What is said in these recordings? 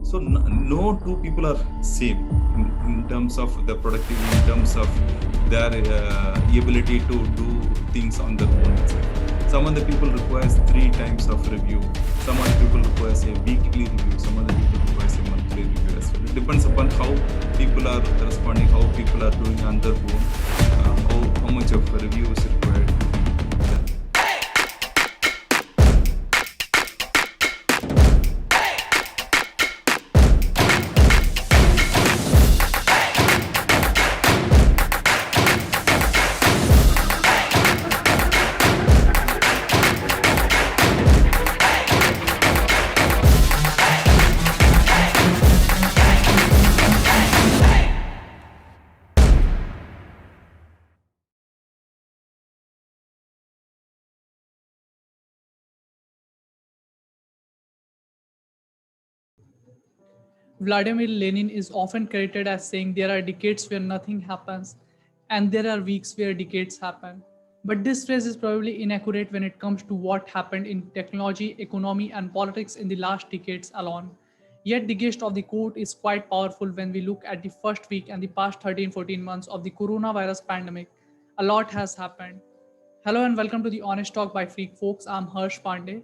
So no two people are same in terms of the productivity, in terms of their ability to do things on their own itself. Some of the people requires 3 times of review. Some of the people requires a weekly review. Some of the people requires a monthly review as well. It depends upon how people are responding, how people are doing on their own, how much of a review is required. Vladimir Lenin is often credited as saying there are decades where nothing happens and there are weeks where decades happen. But this phrase is probably inaccurate when it comes to what happened in technology, economy, and politics in the last decades alone. Yet the gist of the quote is quite powerful when we look at the first week and the past 13-14 months of the coronavirus pandemic. A lot has happened. Hello and welcome to the Honest Talk by Freak Folks. I'm Harsh Pandey.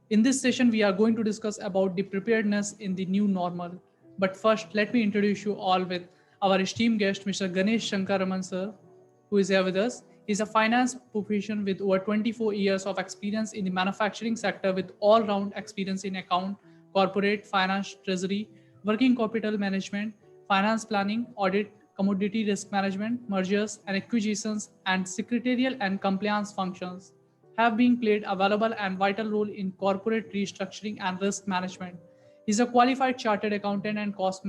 In this session, we are going to discuss about the preparedness in the new normal. But first, let me introduce you all with our esteemed guest, Mr. Ganesh Shankaraman sir, who is here with us. He's a finance professional with over 24 years of experience in the manufacturing sector with all-round experience in account, corporate, finance, treasury, working capital management, finance planning, audit, commodity risk management, mergers and acquisitions, and secretarial and compliance functions have been played a valuable and vital role in corporate restructuring and risk management. He's a qualified chartered accountant and cost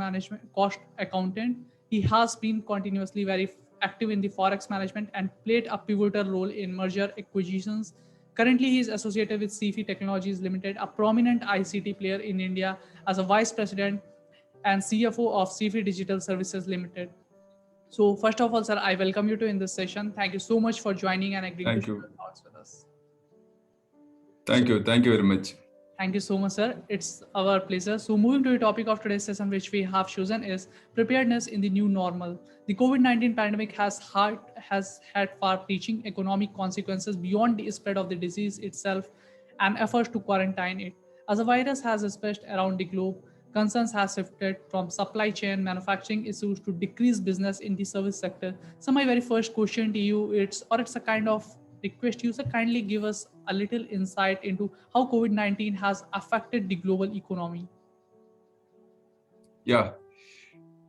accountant. He has been continuously very active in the forex management and played a pivotal role in merger acquisitions. Currently, he is associated with CFI Technologies Limited, a prominent ICT player in India, as a vice president and CFO of CFI Digital Services Limited. So, first of all, sir, I welcome you to in this session. Thank you so much for joining and agreeing to Thank share you. your thoughts with us. Thank you. Thank you very much. Thank you so much, sir. It's our pleasure. So, moving to the topic of today's session, which we have chosen, is preparedness in the new normal. The COVID-19 pandemic has had far-reaching economic consequences beyond the spread of the disease itself and efforts to quarantine it. As the virus has spread around the globe, concerns have shifted from supply chain manufacturing issues to decreased business in the service sector. So, my very first question to you, it's a kind of request you, sir, kindly give us a little insight into how COVID-19 has affected the global economy. Yeah.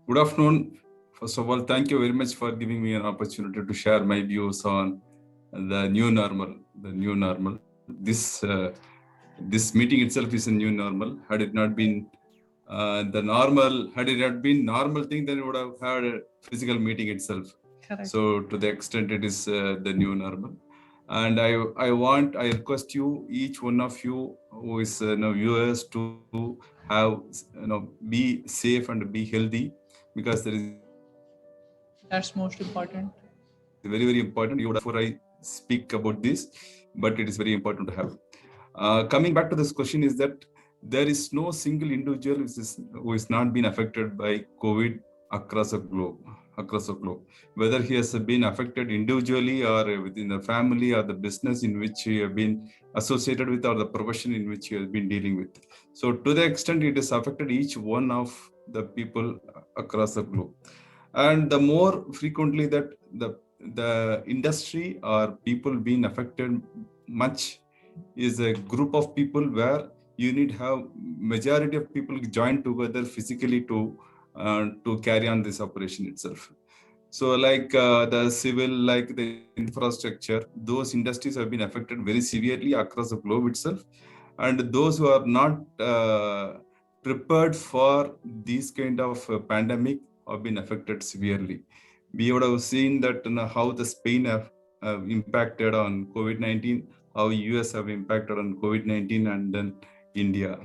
Good afternoon. First of all, thank you very much for giving me an opportunity to share my views on the new normal. The new normal. This meeting itself is a new normal. Had it not been had it not been normal thing, then it would have had a physical meeting itself. Correct. So to the extent it is the new normal. And I request you, each one of you who is viewers, to have be safe and be healthy, because there is That's most important. very, very important. Before I speak about this, but it is very important to have. Coming back to this question is that there is no single individual who is not been affected by COVID across the globe. Whether he has been affected individually or within the family or the business in which he has been associated with or the profession in which he has been dealing with. So to the extent it has affected each one of the people across the globe. And the more frequently that the industry or people being affected much is a group of people where you need to have majority of people join together physically to carry on this operation itself. So like the civil, like the infrastructure, those industries have been affected very severely across the globe itself. And those who are not prepared for this kind of pandemic have been affected severely. We would have seen that how the Spain have impacted on COVID-19, how US have impacted on COVID-19, and then India.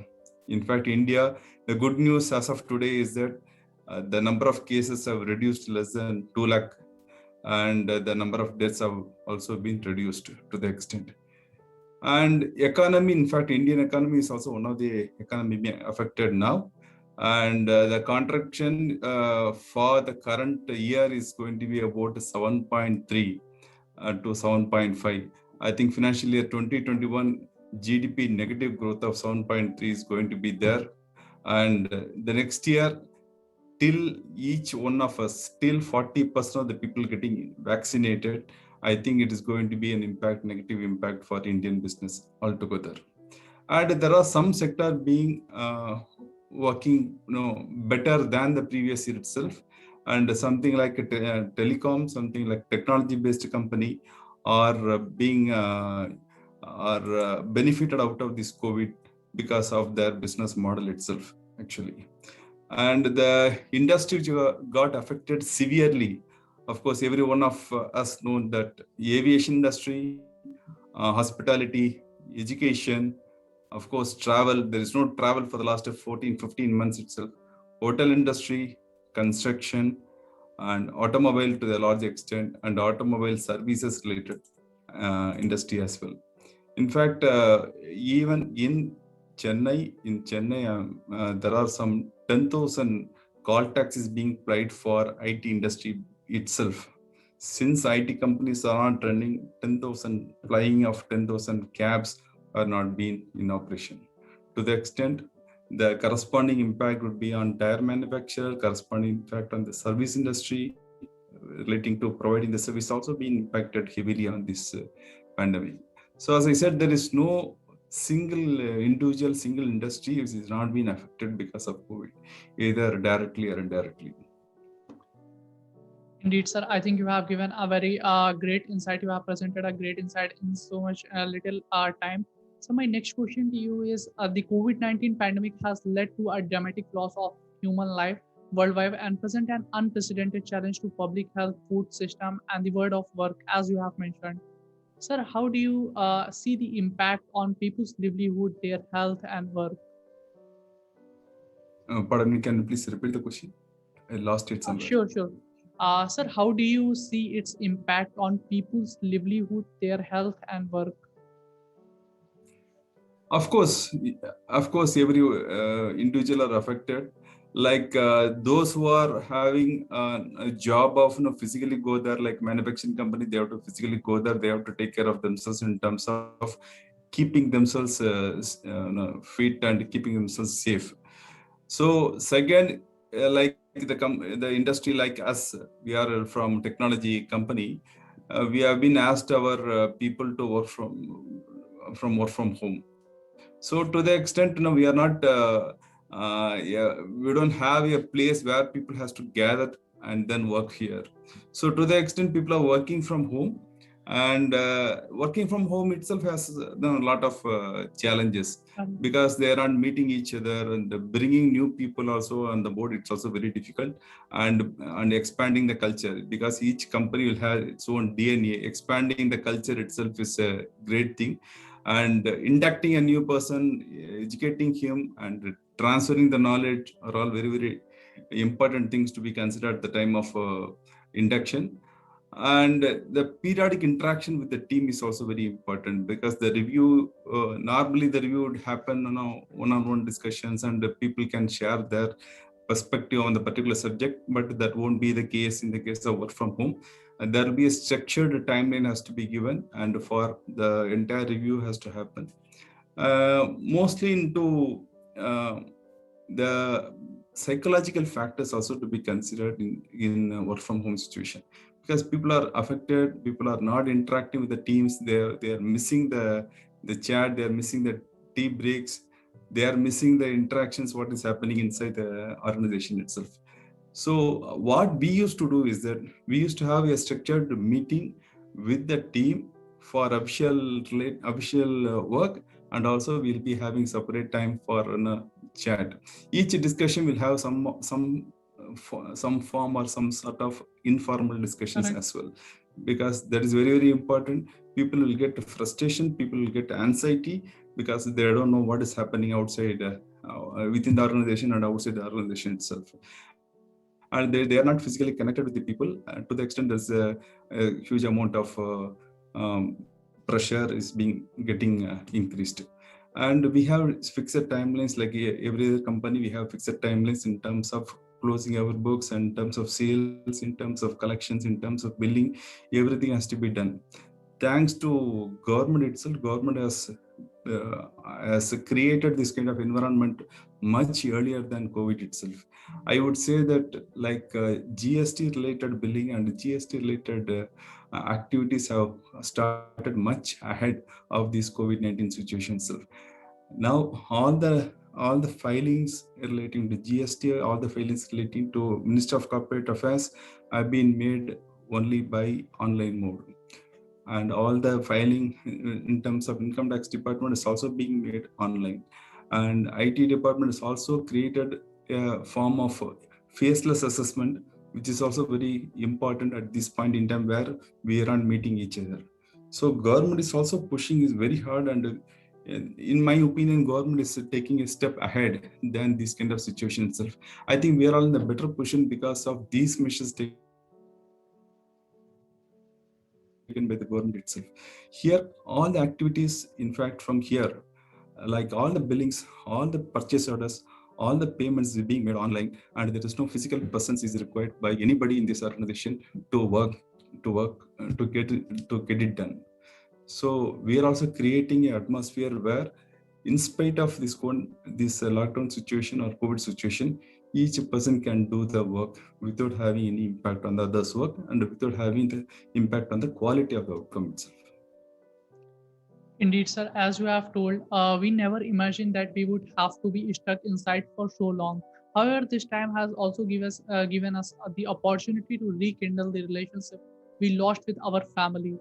In fact, India, the good news as of today is that the number of cases have reduced less than 2 lakh, and the number of deaths have also been reduced to the extent. And economy, in fact, Indian economy is also one of the economy being affected now. and the contraction for the current year is going to be about 7.3 to 7.5. I think financial year 2021 GDP negative growth of 7.3 is going to be there, and the next year, till each one of us, till 40% of the people getting vaccinated, I think it is going to be an impact, negative impact for Indian business altogether. And there are some sector being working, better than the previous year itself, and something like a telecom, something like technology-based company are being are benefited out of this COVID because of their business model itself, actually. And the industry got affected severely. Of course, every one of us know that aviation industry, hospitality, education, of course, travel. There is no travel for the last 14, 15 months itself. Hotel industry, construction, and automobile to a large extent, and automobile services related industry as well. In fact, even in Chennai, there are some 10,000 call taxis being applied for IT industry itself. Since IT companies are not running, 10,000 flying of 10,000 cabs are not being in operation. To the extent, the corresponding impact would be on tire manufacturer, corresponding impact on the service industry relating to providing the service also being impacted heavily on this pandemic. So as I said, there is no single individual, single industry which is not been affected because of COVID, either directly or indirectly. Indeed, sir. I think you have given a very great insight. You have presented a great insight in so much little time. So my next question to you is: the COVID-19 pandemic has led to a dramatic loss of human life worldwide and present an unprecedented challenge to public health, food system, and the world of work, as you have mentioned. Sir, how do you see the impact on people's livelihood, their health, and work? Pardon me, can you please repeat the question? I lost it somewhere. Sure, sure. Sir, how do you see its impact on people's livelihood, their health, and work? Of course, every individual are affected. Like those who are having a job of physically go there, like manufacturing company, they have to physically go there. They have to take care of themselves in terms of keeping themselves fit and keeping themselves safe. So second, like the industry like us, we are from technology company. We have been asked our people to work from home. So to the extent, we are not, yeah, we don't have a place where people has to gather and then work here. So to the extent people are working from home, and working from home itself has a lot of challenges, because they are not meeting each other, and bringing new people also on the board, it's also very difficult, and expanding the culture, because each company will have its own DNA. Expanding the culture itself is a great thing, and inducting a new person, educating him, and transferring the knowledge are all very, very important things to be considered at the time of induction. And the periodic interaction with the team is also very important, because the review, normally the review would happen one-on-one discussions, and the people can share their perspective on the particular subject, but that won't be the case in the case of work from home. And there will be a structured timeline has to be given, and for the entire review has to happen. Mostly into the psychological factors also to be considered in work from home situation, because people are affected, people are not interacting with the teams, they are missing the chat, they are missing the tea breaks, they are missing the interactions, what is happening inside the organization itself. So what we used to do is that we used to have a structured meeting with the team for official work, and also we'll be having separate time for chat. Each discussion will have some form or some sort of informal discussions as well, because that is very, very important. People will get frustration, people will get anxiety, because they don't know what is happening outside within the organization and outside the organization itself, and they are not physically connected with the people to the extent there's a huge amount of pressure is getting increased. And we have fixed timelines, like every other company, we have fixed timelines in terms of closing our books, in terms of sales, in terms of collections, in terms of billing. Everything has to be done. Thanks to government itself, government has created this kind of environment much earlier than COVID itself. I would say that, like, GST related billing and GST related activities have started much ahead of this COVID-19 situation itself. Now all the filings relating to GST, all the filings relating to Minister of Corporate Affairs have been made only by online mode. And all the filing in terms of income tax department is also being made online. And IT department has also created a form of faceless assessment, which is also very important at this point in time, where we are not meeting each other. So government is also pushing is very hard, and in my opinion, government is taking a step ahead than this kind of situation itself. I think we are all in a better position because of these measures taken by the government itself. Here, all the activities, in fact, from here, like all the billings, all the purchase orders, all the payments is being made online, and there is no physical presence is required by anybody in this organization to work, to get it done. So we are also creating an atmosphere where, in spite of this lockdown situation or COVID situation, each person can do the work without having any impact on the others' work, and without having the impact on the quality of the outcome itself. Indeed, sir, as you have told, we never imagined that we would have to be stuck inside for so long. However, this time has also given us the opportunity to rekindle the relationship we lost with our family.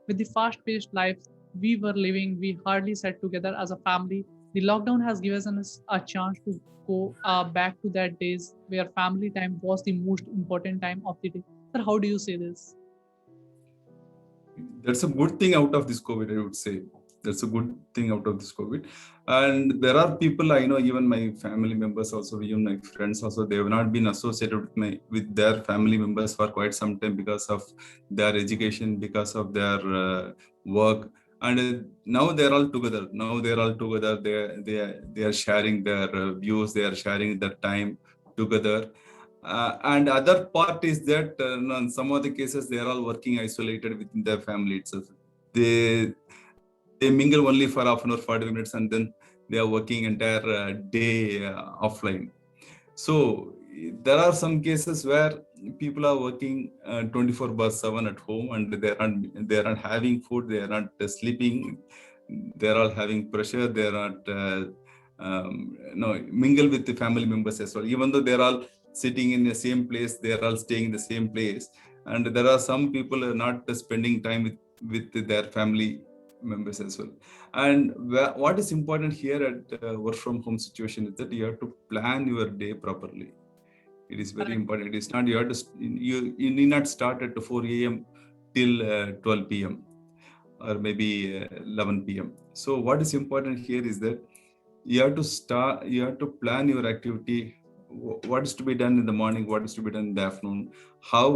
With the fast-paced lives we were living, we hardly sat together as a family. The lockdown has given us a chance to go back to that days where family time was the most important time of the day. Sir, how do you say this? That's a good thing out of this COVID, I would say. That's a good thing out of this COVID. And there are people I know, even my family members also, even my friends also, they have not been associated with their family members for quite some time because of their education, because of their work. And now they're all together. Now they're all together. They are sharing their views. They are sharing their time together. And other part is that in some of the cases they are all working isolated within their family itself. They mingle only for half an hour, 40 minutes, and then they are working entire day offline. So there are some cases where people are working 24/7 at home, and they are not having food, they are not sleeping, they are all having pressure, they are not mingle with the family members as well. Even though they are all sitting in the same place, they are all staying in the same place, and there are some people who are not spending time with their family members as well. And what is important here at work from home situation is that you have to plan your day properly. It is very Correct. important. It is not you have to you need not start at 4 a.m. till 12 p.m. or maybe 11 p.m. So what is important here is that you have to plan your activity, what is to be done in the morning, what is to be done in the afternoon, how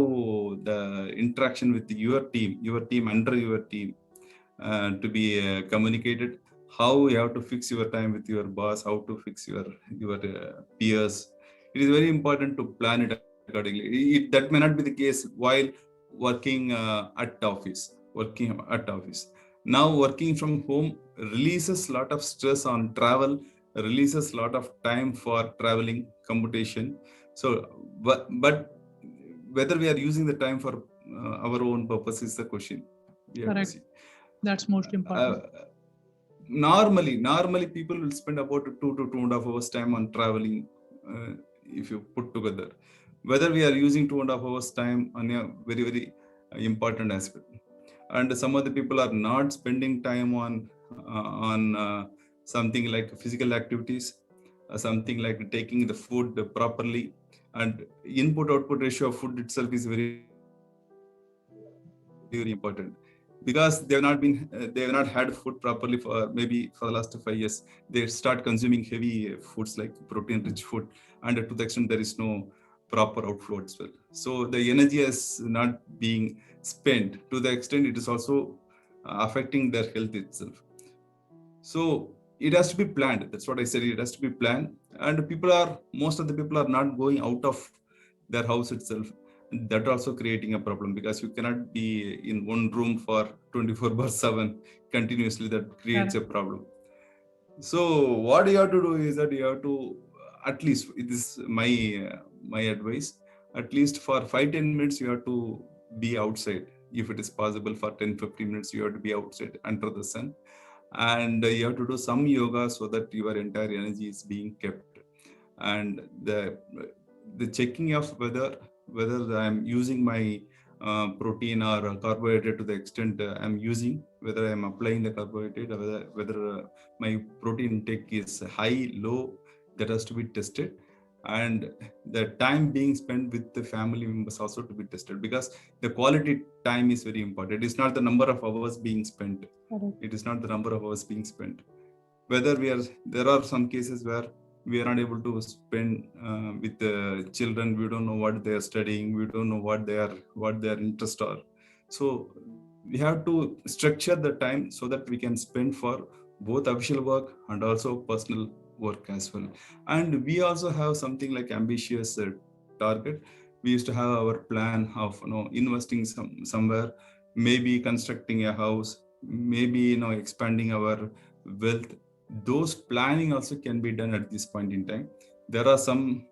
the interaction with your team under your team to be communicated, how you have to fix your time with your boss, how to fix your peers. It is very important to plan it accordingly. That may not be the case while working at office. Now working from home releases a lot of stress on travel, releases a lot of time for traveling, commutation. So but whether we are using the time for our own purpose is the question we have to Correct. see. That's most important. Normally people will spend about 2 to 2.5 hours time on traveling, if you put together. Whether we are using 2.5 hours time on a very, very important aspect, and some of the people are not spending time on something like physical activities, something like taking the food properly. And input output ratio of food itself is very, very important, because they have not had food properly for maybe for the last 5 years. They start consuming heavy foods like protein rich food, and to the extent there is no proper outflow as well. So the energy is not being spent to the extent it is also affecting their health itself. So it has to be planned. That's what I said. It has to be planned. And most of the people are not going out of their house itself. That also creating a problem, because you cannot be in one room for 24/7 continuously. That creates a Correct. problem. So what you have to do is that you have to, at least this is my advice, at least for 5-10 minutes you have to be outside. If it is possible, for 10-15 minutes you have to be outside under the sun, and you have to do some yoga so that your entire energy is being kept. And the checking of whether I'm using my protein or carbohydrate to the extent I'm using, whether I'm applying the carbohydrate, or whether my protein intake is high, low, that has to be tested. And the time being spent with the family members also to be tested, because the quality time is very important. It is not the number of hours being spent. Correct. It is not the number of hours being spent. Whether there are some cases where we are not able to spend with the children. We don't know what they are studying. We don't know what their interests are. So we have to structure the time so that we can spend for both official work and also personal work as well. And we also have something like ambitious target. We used to have our plan of investing somewhere, maybe constructing a house, maybe expanding our wealth. Those planning also can be done at this point in time. There are some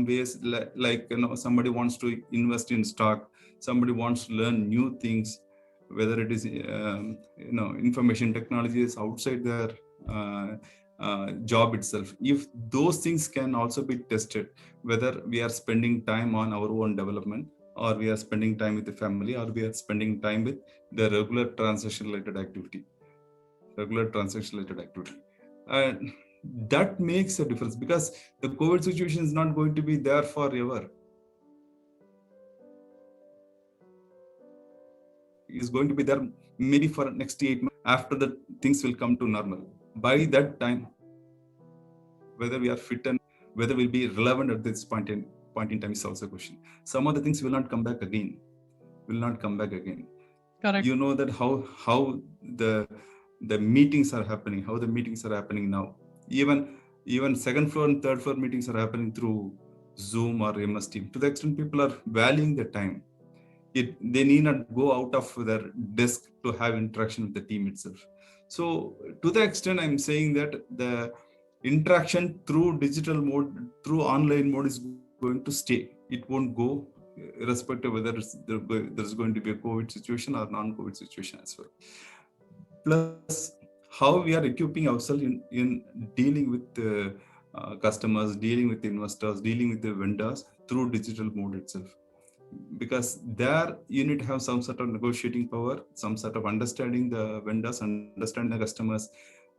ways, like somebody wants to invest in stock, somebody wants to learn new things, whether it is information technology is outside their uh, job itself. If those things can also be tested, whether we are spending time on our own development, or we are spending time with the family, or we are spending time with the regular transaction related activity. And that makes a difference, because the COVID situation is not going to be there forever. Is going to be there maybe for next 8 months. After that, things will come to normal. By that time, whether we are fit and whether we'll be relevant at this point in time is also a question. Some of the things will not come back again. Correct. You know that how the meetings are happening, now. Even second floor and third floor meetings are happening through Zoom or MS Team. To the extent people are valuing the time, they need not go out of their desk to have interaction with the team itself. So to the extent I'm saying that the interaction through digital mode, through online mode, is going to stay. It won't go, irrespective whether there's going to be a COVID situation or non-COVID situation as well. Plus, how we are equipping ourselves in dealing with the customers, dealing with the investors, dealing with the vendors through digital mode itself. Because there you need to have some sort of negotiating power, some sort of understanding the vendors, understanding the customers.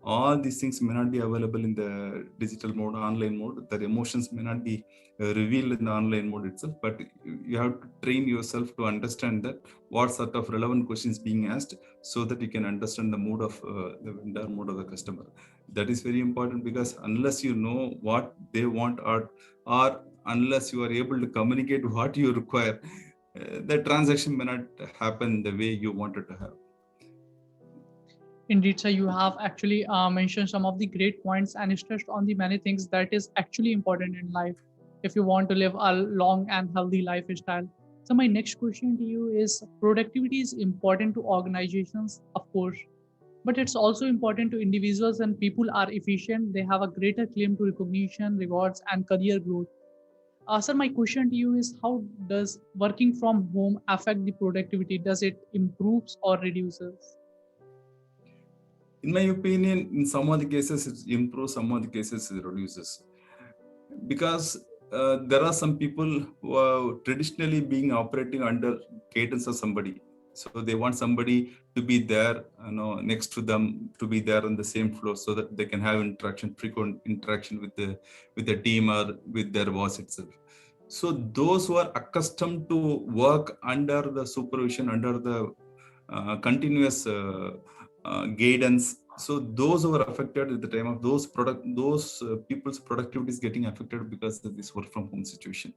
All these things may not be available in the digital mode, online mode. Their emotions may not be revealed in the online mode itself, but you have to train yourself to understand that what sort of relevant questions being asked, so that you can understand the mood of the vendor, mood of the customer. That is very important, because unless you know what they want, or unless you are able to communicate what you require, the transaction may not happen the way you wanted to have. Indeed, sir, you have actually mentioned some of the great points and stressed on the many things that is actually important in life if you want to live a long and healthy lifestyle. So, my next question to you is productivity is important to organizations, of course, but it's also important to individuals. And people are efficient, they have a greater claim to recognition, rewards, and career growth. Sir, my question to you is how does working from home affect the productivity? Does it improves or reduces? In my opinion, in some of the cases it improves, some of the cases it reduces. Because there are some people who are traditionally being operating under cadence of somebody. So they want somebody to be there, next to them, to be there on the same floor, so that they can have frequent interaction with the team or with their boss itself. So those who are accustomed to work under the supervision, under the continuous guidance, so those who are affected at the time of those people's productivity is getting affected because of this work from home situation.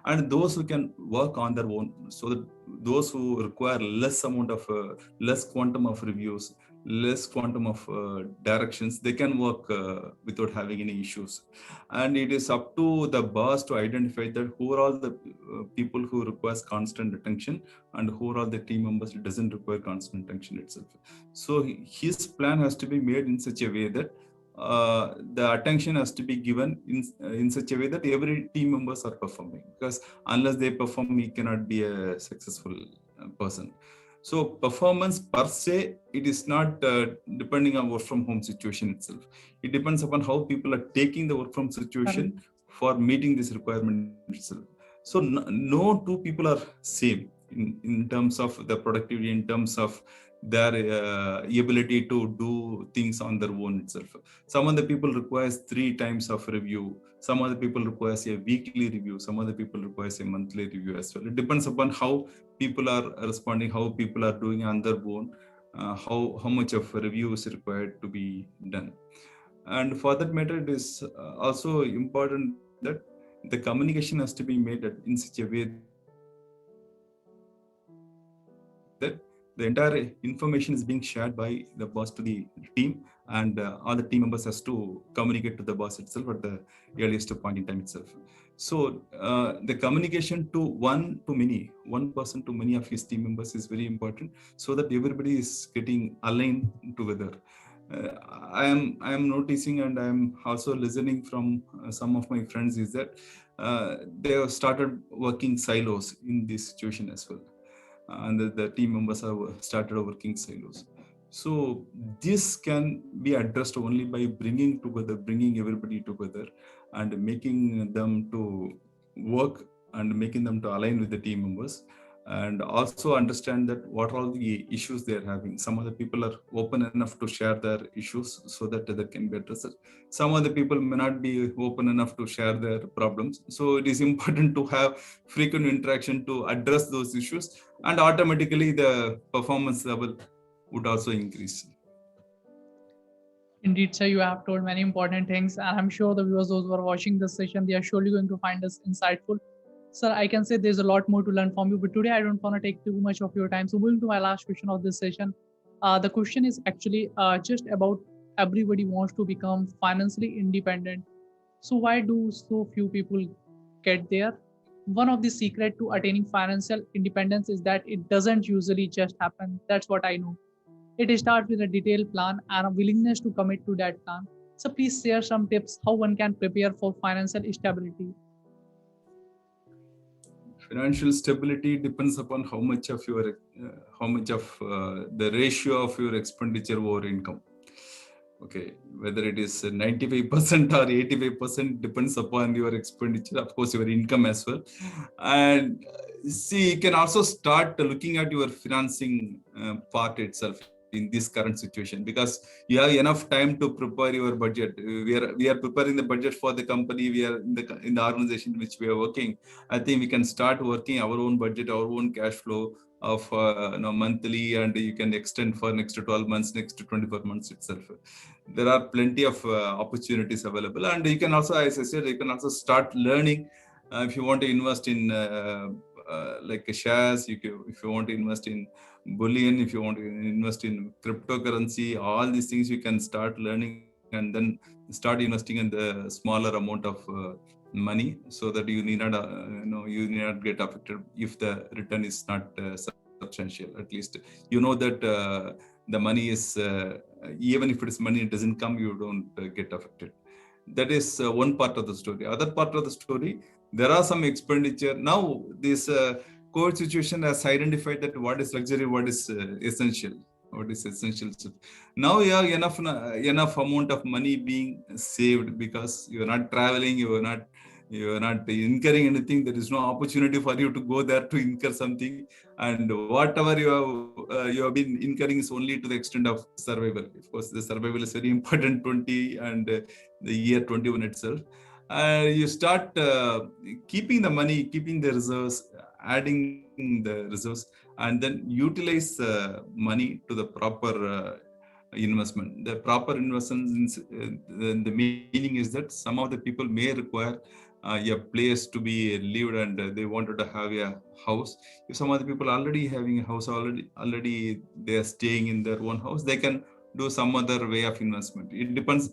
And those who can work on their own, so that those who require less quantum of reviews, less quantum of directions, they can work without having any issues. And it is up to the boss to identify that who are all the people who requires constant attention and who are all the team members who doesn't require constant attention itself. So his plan has to be made in such a way that the attention has to be given in such a way that every team members are performing, because unless they perform, he cannot be a successful person. So performance per se, it is not depending on work from home situation itself. It depends upon how people are taking the work from situation for meeting this requirement itself. So no two people are same in terms of the productivity, in terms of their ability to do things on their own itself. Some of the people requires 3 times of review. Some other people requires a weekly review. Some other people requires a monthly review as well. It depends upon how people are responding, how people are doing on their own, how much of a review is required to be done. And for that matter, it is also important that the communication has to be made in such a way that the entire information is being shared by the boss to the team, and all the team members has to communicate to the boss itself at the earliest point in time itself. So the communication to one person to many of his team members is very important, so that everybody is getting aligned together. I am noticing, and I am also listening from some of my friends, is that they have started working silos in this situation as well, and the team members have started working silos. So this can be addressed only by bringing everybody together and making them to work and making them to align with the team members, and also understand that what are all the issues they're having. Some of the people are open enough to share their issues so that they can be addressed. Some of the people may not be open enough to share their problems. So it is important to have frequent interaction to address those issues, and automatically the performance level would also increase. Indeed, sir, you have told many important things, and I'm sure the viewers, those who are watching this session, they are surely going to find this insightful. Sir, I can say there's a lot more to learn from you, but today I don't want to take too much of your time. So, moving to my last question of this session, the question is actually just about everybody wants to become financially independent. So, why do so few people get there? One of the secret to attaining financial independence is that it doesn't usually just happen. That's what I know. It starts with a detailed plan and a willingness to commit to that plan. So please share some tips how one can prepare for financial stability. Financial stability depends upon how much of the ratio of your expenditure over income. Okay, whether it is 95% or 85% depends upon your expenditure, of course, your income as well. And see, you can also start looking at your financing part itself in this current situation, because you have enough time to prepare your budget. We are preparing the budget for the company. We are in the organization in which we are working. I think we can start working our own budget, our own cash flow of monthly, and you can extend for next 12 months, next 24 months itself. There are plenty of opportunities available, and you can also, as I said, you can also start learning if you want to invest in like shares, if you want to invest in bullion, if you want to invest in cryptocurrency, all these things you can start learning, and then start investing in the smaller amount of money, so that you need not get affected if the return is not substantial. At least you know that the money is even if it is money, it doesn't come, you don't get affected. That is one part of the story. Other part of the story, there are some expenditure. Now this COVID situation has identified that what is luxury, what is essential. Now you have enough amount of money being saved, because you are not traveling, you are not incurring anything. There is no opportunity for you to go there to incur something, and whatever you have been incurring is only to the extent of survival. Of course, the survival is very important. 20 and the year 21 itself, you start keeping the money, keeping the reserves, adding the reserves, and then utilize money to the proper investment. The proper investment, the meaning is that some of the people may require a place to be lived, and they wanted to have a house. If some other people already having a house, already they are staying in their own house, they can do some other way of investment. It depends.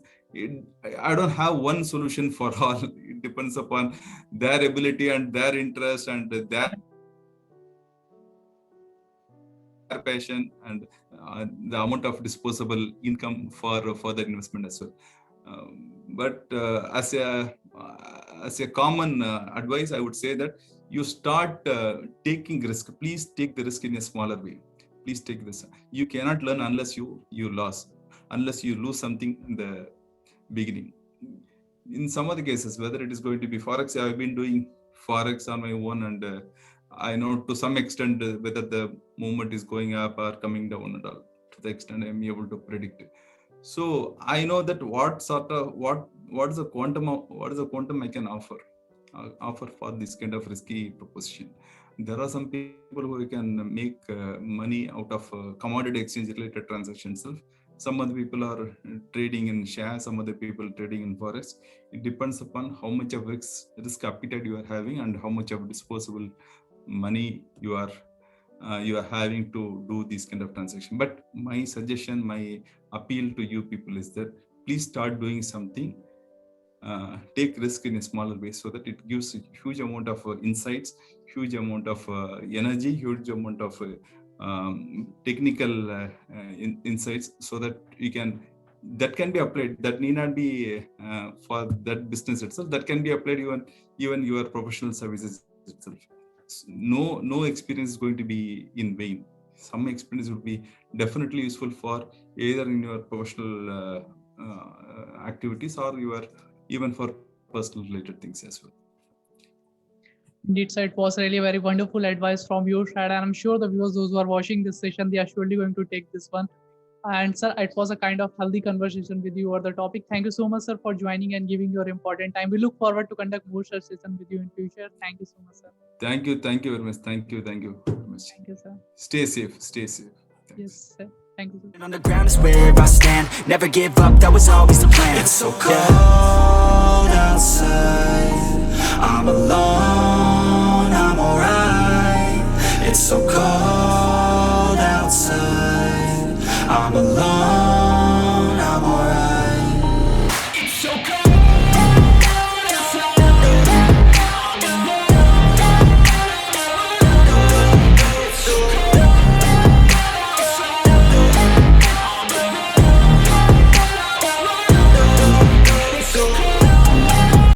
I don't have one solution for all. It depends upon their ability and their interest and their passion and the amount of disposable income for the investment as well. But as a common advice, I would say that you start taking risk. Please take the risk in a smaller way. Please take this. You cannot learn unless you lose something in the beginning. In some other cases, whether it is going to be forex, I've been doing forex on my own, and I know to some extent whether the movement is going up or coming down and all. To the extent I'm able to predict it. So I know that what is the quantum I can offer for this kind of risky proposition. There are some people who can make money out of commodity exchange related transactions. Some other people are trading in shares, some other people trading in forex. It depends upon how much of risk appetite you are having and how much of disposable money you are having to do this kind of transaction. But my suggestion, my appeal to you people is that please start doing something. Take risk in a smaller way so that it gives a huge amount of insights, huge amount of energy, huge amount of technical insights, so that that can be applied. That need not be for that business itself. That can be applied even your professional services itself. No experience is going to be in vain. Some experience would be definitely useful for either in your professional activities or even for personal related things as well. Indeed, sir, it was really very wonderful advice from your side, and I'm sure the viewers, those who are watching this session, they are surely going to take this one. And sir, it was a kind of healthy conversation with you over the topic. Thank you so much, sir, for joining and giving your important time. We look forward to conduct more such sessions with you in future. Thank you so much, sir. Thank you very much. Thank you very much. Thank you, sir. Stay safe. Thanks. Yes, sir. Thank you, sir. On the ground is where I stand. Never give up, that was always the plan. It's so cold outside. I'm alone, I'm alright. It's so cold outside. I'm alone.